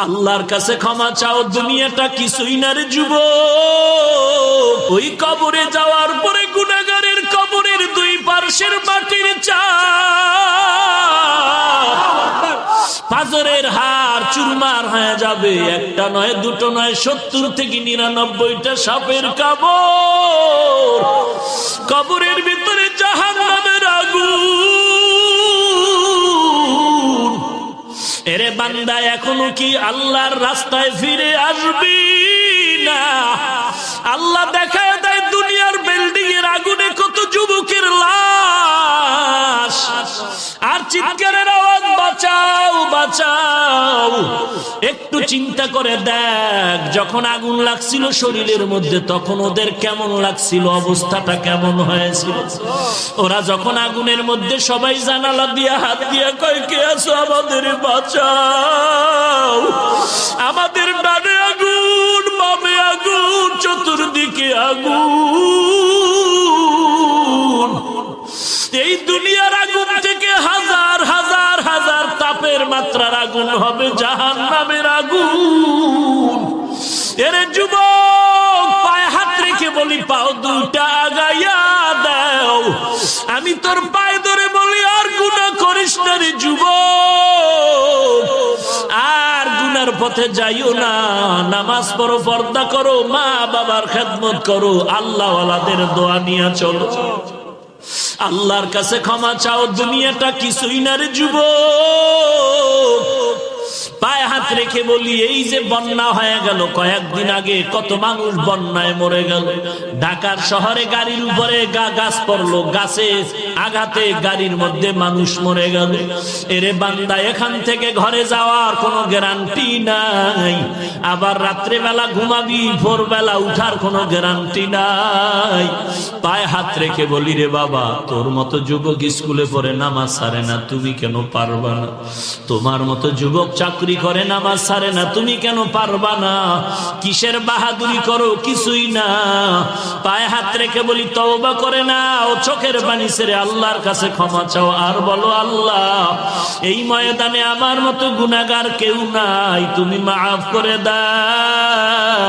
আল্লাহর কাছে ক্ষমা চাও, দুনিয়াটা কিছুই না রে যুবক। ওই কবরে যাওয়ার পরে গুনাহগারের কবরের দুই পার্শ্বের মাটির চাপ পাজরের হাড় চুরমার হয়ে যাবে। একটা নয়, দুটো নয়, 70 থেকে 99টা সাপের কামড়। কবরের ভিতরে জাহান্নামের আগুন। এরে বান্দা, এখনো কি আল্লাহর রাস্তায় ফিরে আসবি না? আল্লাহ দেখায় দেয় দুনিয়ার বিল্ডিং এর আগুনে কত যুবকের লাশ, আর চিৎকারের আওয়াজ, বাঁচাও বাঁচাও। একটু চিন্তা করে দেখ, যখন আগুন লাগছিল শরীরের মধ্যে তখন ওদের কেমন লাগছিল, অবস্থাটা কেমন হয়েছিল। ওরা যখন আগুনের মধ্যে সবাই জানালা দিয়ে হাত দিয়ে কয়, কে আছো, আমাদের বাঁচাও। আমাদের ডানে আগুন, বামে আগুন, চতুর্দিকে আগুন। এই দুনিয়ার আগুন থেকে হাজার হাজার হাজার তাপের মাত্রার আগুন হবে জাহান্নামের আগুন। এরে যুবক, পায়ে হাত রেখে বলি, পাও দুইটা আগাইয়া দাও। আমি তোর পায়ে ধরে বলি, আর গুনাহ করিস না রে যুবক, আর গুনার পথে যাইও না। নামাজ পড়ো, পর্দা করো, মা বাবার খেদমত করো, আল্লাহ ওয়ালাদের দোয়া নিয়ে চলো। আল্লাহর কাছে ক্ষমা চাও, দুনিয়াটা কিছুই না রে যুবক। পায়ে হাত রেখে বলি, এই যে বন্যা হয়ে গেল কয়েকদিন আগে, কত মানুষ বন্যায় মরে গেল। ঢাকার শহরে গাড়ির উপরে গাছ পড়লো, গাছে আঘাতে গাড়ির মধ্যে মানুষ মরে গেল। এরে বান্দা, এখান থেকে ঘরে যাওয়ার কোনো গ্যারান্টি নাই। আবার রাত্রে বেলা ঘুমাবি, ভোরবেলা উঠার কোনো গ্যারান্টি নাই। পায়ে হাত রেখে বলি, রে বাবা, তোর মতো যুবক স্কুলে পড়ে নামাজ ছাড়ে না, তুমি কেন পারবা না? তোমার মতো যুবক চাকরি করে নামাজ ছাড়ে না, তুমি কেন পারবা না? কিসের বাহাদুরি করো? কিছুই না। পায়ে হাত রেখে বলি, তওবা করে নাও, চোখের পানি ছেড়ে আল্লাহর কাছে ক্ষমা চাও, আর বলো, আল্লাহ, এই ময়দানে আমার মতো গুনাহগার কেউ নাই, তুমি মাফ করে দাও।